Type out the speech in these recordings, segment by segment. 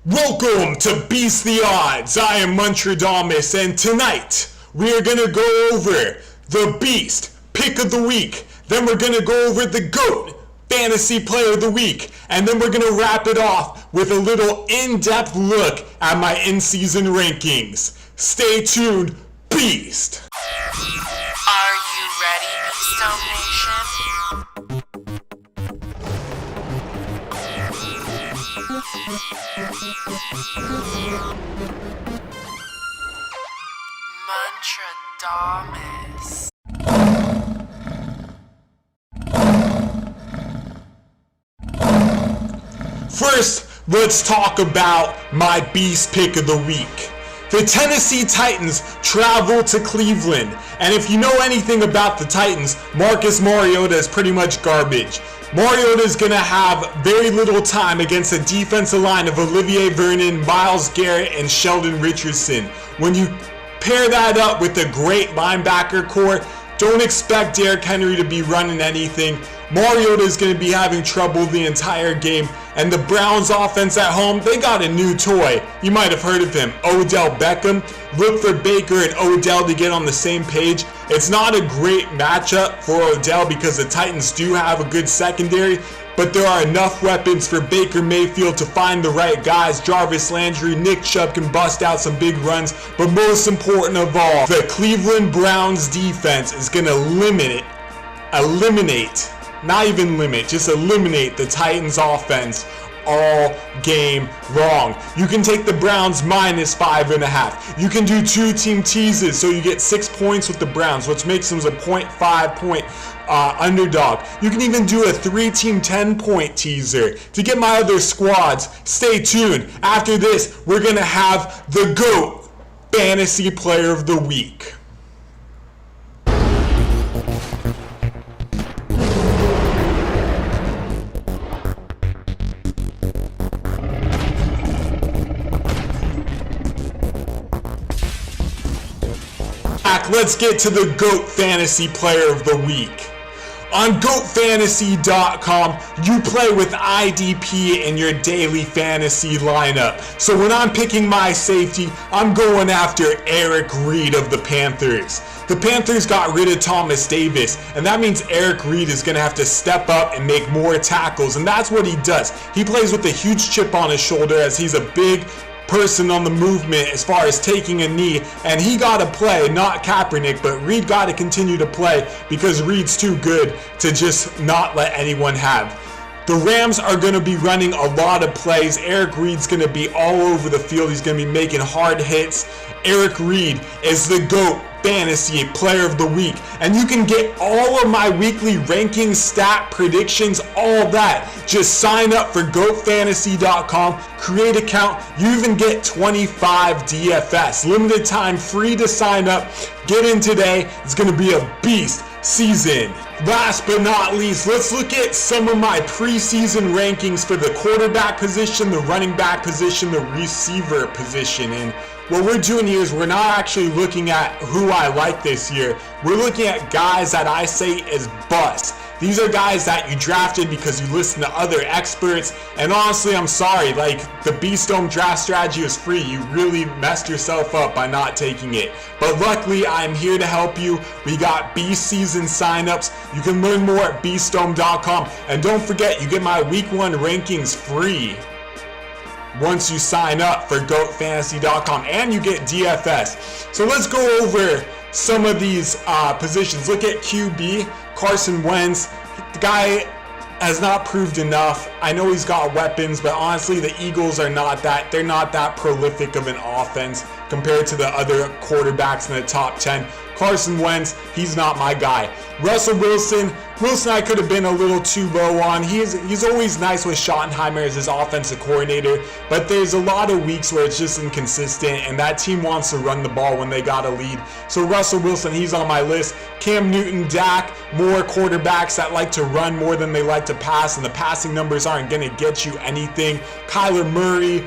Welcome to Beast the Odds. I am Muntradamus, and tonight we are going to go over the Beast Pick of the Week. Then we're going to go over the GOAT Fantasy Player of the Week. And then we're going to wrap it off with a little in-depth look at my in-season rankings. Stay tuned, Beast! Are you ready, Beastone Nation? Muntradamus. First, let's talk about my Beast Pick of the Week. The Tennessee Titans travel to Cleveland, and if you know anything about the Titans, Marcus Mariota is pretty much garbage. Mariota is going to have very little time against a defensive line of Olivier Vernon, Myles Garrett, and Sheldon Richardson. When you pair that up with a great linebacker core, don't expect Derrick Henry to be running anything. Mariota is going to be having trouble the entire game. And the Browns offense at home, they got a new toy. You might have heard of him, Odell Beckham. Look for Baker and Odell to get on the same page. It's not a great matchup for Odell because the Titans do have a good secondary, but there are enough weapons for Baker Mayfield to find the right guys. Jarvis Landry, Nick Chubb can bust out some big runs, but most important of all, the Cleveland Browns defense is going to eliminate the Titans offense all game long. You can take the Browns minus 5.5. You can do 2 team teases, so you get 6 points with the Browns, which makes them a 0.5 point underdog. You can even do a 3-team 10-point teaser. To get my other squads, stay tuned. After this, we're going to have the GOAT Fantasy Player of the Week. Let's get to the GOAT Fantasy Player of the Week. On GOATFantasy.com, you play with IDP in your daily fantasy lineup. So when I'm picking my safety, I'm going after Eric Reid of the Panthers. The Panthers got rid of Thomas Davis, and that means Eric Reid is going to have to step up and make more tackles, and that's what he does. He plays with a huge chip on his shoulder as he's a big person on the movement as far as taking a knee, and he got to play, not Kaepernick, but Reid got to continue to play because Reid's too good to just not let anyone have. The Rams are going to be running a lot of plays. Eric Reid's going to be all over the field. He's going to be making hard hits. Eric Reid is the GOAT Fantasy Player of the Week, and you can get all of my weekly rankings, stat predictions, all that. Just sign up for GOATFantasy.com, create an account. You even get 25 DFS. Limited time, free to sign up. Get in today. It's going to be a beast season. Last but not least, let's look at some of my preseason rankings for the quarterback position, the running back position, the receiver position. And what we're doing here is we're not actually looking at who I like this year. We're looking at guys that I say is bust. These are guys that you drafted because you listen to other experts. And honestly, I'm sorry, like the Beastdome draft strategy was free. You really messed yourself up by not taking it. But luckily, I'm here to help you. We got Beast season signups. You can learn more at beastdome.com. And don't forget, you get my week 1 rankings free once you sign up for GOATFantasy.com, and you get DFS. So let's go over some of these positions. Look at QB, Carson Wentz. The guy has not proved enough. I know he's got weapons, but honestly, the Eagles are not that prolific of an offense compared to the other quarterbacks in the top 10. Carson Wentz, he's not my guy. Russell Wilson I could have been a little too low on. He's always nice with Schottenheimer as his offensive coordinator, but there's a lot of weeks where it's just inconsistent, and that team wants to run the ball when they got a lead. So Russell Wilson, he's on my list. Cam Newton, Dak, more quarterbacks that like to run more than they like to pass, and the passing numbers aren't going to get you anything. Kyler Murray,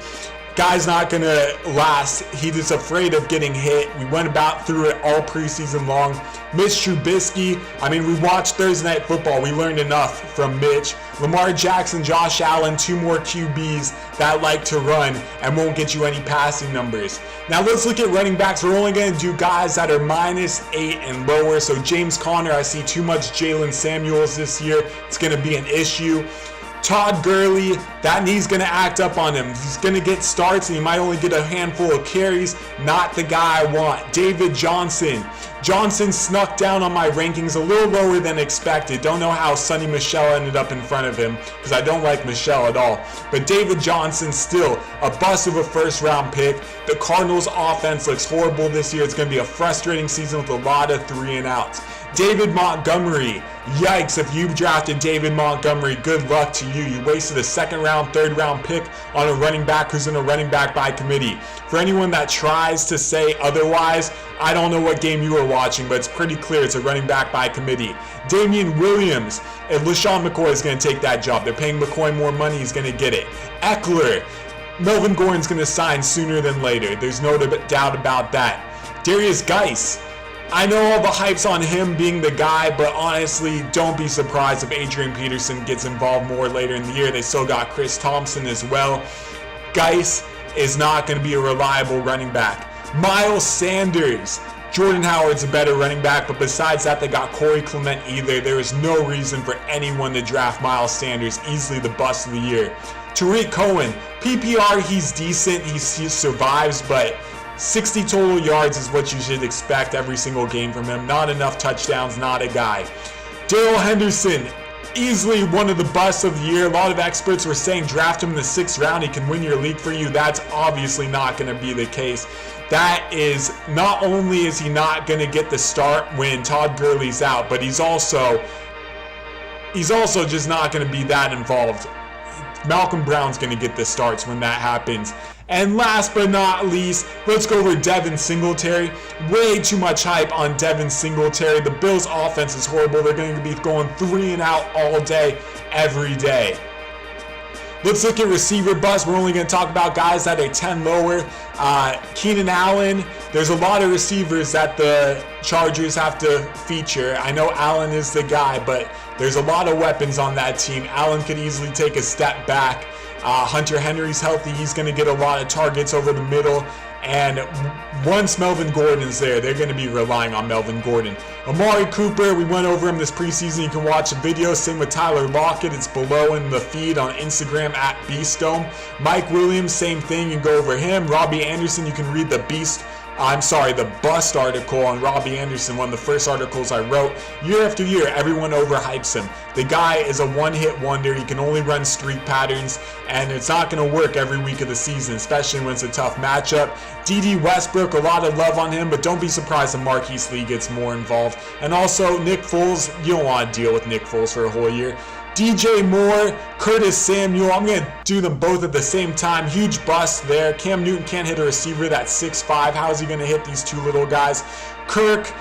Guy's not going to last. He is afraid of getting hit. We went about through it all preseason long. Mitch Trubisky, I mean, we watched Thursday Night Football. We learned enough from Mitch. Lamar Jackson, Josh Allen, 2 more QBs that like to run and won't get you any passing numbers. Now let's look at running backs. We're only going to do guys that are -8 and lower. So James Conner, I see too much Jalen Samuels this year. It's going to be an issue. Todd Gurley, that knee's going to act up on him. He's going to get starts and he might only get a handful of carries. Not the guy I want. David Johnson. Johnson snuck down on my rankings a little lower than expected. Don't know how Sonny Michel ended up in front of him because I don't like Michel at all. But David Johnson still a bust of a first-round pick. The Cardinals' offense looks horrible this year. It's going to be a frustrating season with a lot of 3-and-outs. David Montgomery. Yikes, if you drafted David Montgomery, good luck to you. You wasted a 2nd-round, 3rd-round pick on a running back who's in a running back by committee. For anyone that tries to say otherwise, I don't know what game you were watching, but it's pretty clear it's a running back by committee. Damian Williams. If LaShawn McCoy is going to take that job, they're paying McCoy more money, he's going to get it. Eckler. Melvin Gordon's going to sign sooner than later. There's no doubt about that. Darius Geis. I know all the hype's on him being the guy, but honestly, don't be surprised if Adrian Peterson gets involved more later in the year. They still got Chris Thompson as well. Geis is not going to be a reliable running back. Miles Sanders. Jordan Howard's a better running back, but besides that, they got Corey Clement either. There is no reason for anyone to draft Miles Sanders. Easily the bust of the year. Tariq Cohen. PPR, he's decent. He survives, but 60 total yards is what you should expect every single game from him. Not enough touchdowns, not a guy. Darrell Henderson, easily one of the busts of the year. A lot of experts were saying draft him in the 6th round. He can win your league for you. That's obviously not going to be the case. That is, not only is he not going to get the start when Todd Gurley's out, but he's also just not going to be that involved. Malcolm Brown's going to get the starts when that happens. And last but not least, let's go over Devin Singletary. Way too much hype on Devin Singletary. The Bills' offense is horrible. They're going to be going 3-and-out all day, every day. Let's look at receiver bust. We're only going to talk about guys that are 10 lower. Keenan Allen. There's a lot of receivers that the Chargers have to feature. I know Allen is the guy, but there's a lot of weapons on that team. Allen could easily take a step back. Hunter Henry's healthy. He's going to get a lot of targets over the middle. And once Melvin Gordon's there, they're going to be relying on Melvin Gordon. Amari Cooper, we went over him this preseason. You can watch the video. Same with Tyler Lockett. It's below in the feed on Instagram at Beastdome. Mike Williams, same thing. You can go over him. Robbie Anderson, you can read the Bust article on Robbie Anderson, one of the first articles I wrote. Year after year, everyone overhypes him. The guy is a one-hit wonder. He can only run streak patterns, and it's not going to work every week of the season, especially when it's a tough matchup. D.D. Westbrook, a lot of love on him, but don't be surprised if Marquise Lee gets more involved. And also, Nick Foles, you don't want to deal with Nick Foles for a whole year. DJ Moore, Curtis Samuel, I'm going to do them both at the same time. Huge bust there. Cam Newton can't hit a receiver that's 6'5". How is he going to hit these two little guys? Kirk,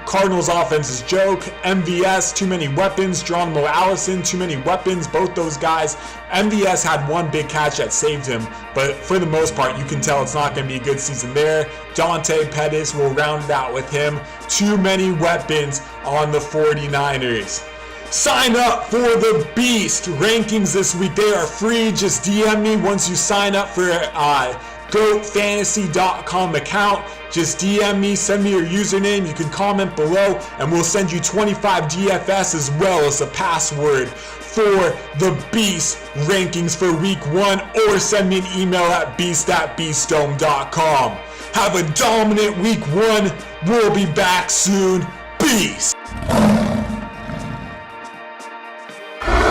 Cardinals offense is joke. MVS, too many weapons. Geronimo Allison, too many weapons. Both those guys. MVS had one big catch that saved him, but for the most part, you can tell it's not going to be a good season there. Dante Pettis will round it out with him. Too many weapons on the 49ers. Sign up for the Beast rankings this week. They are free. Just DM me once you sign up for GoatFantasy.com account. Just DM me, send me your username. You can comment below, and we'll send you 25 DFS as well as a password for the Beast rankings for week 1, or send me an email at beast@beastdome.com. Have a dominant week 1. We'll be back soon. Beast!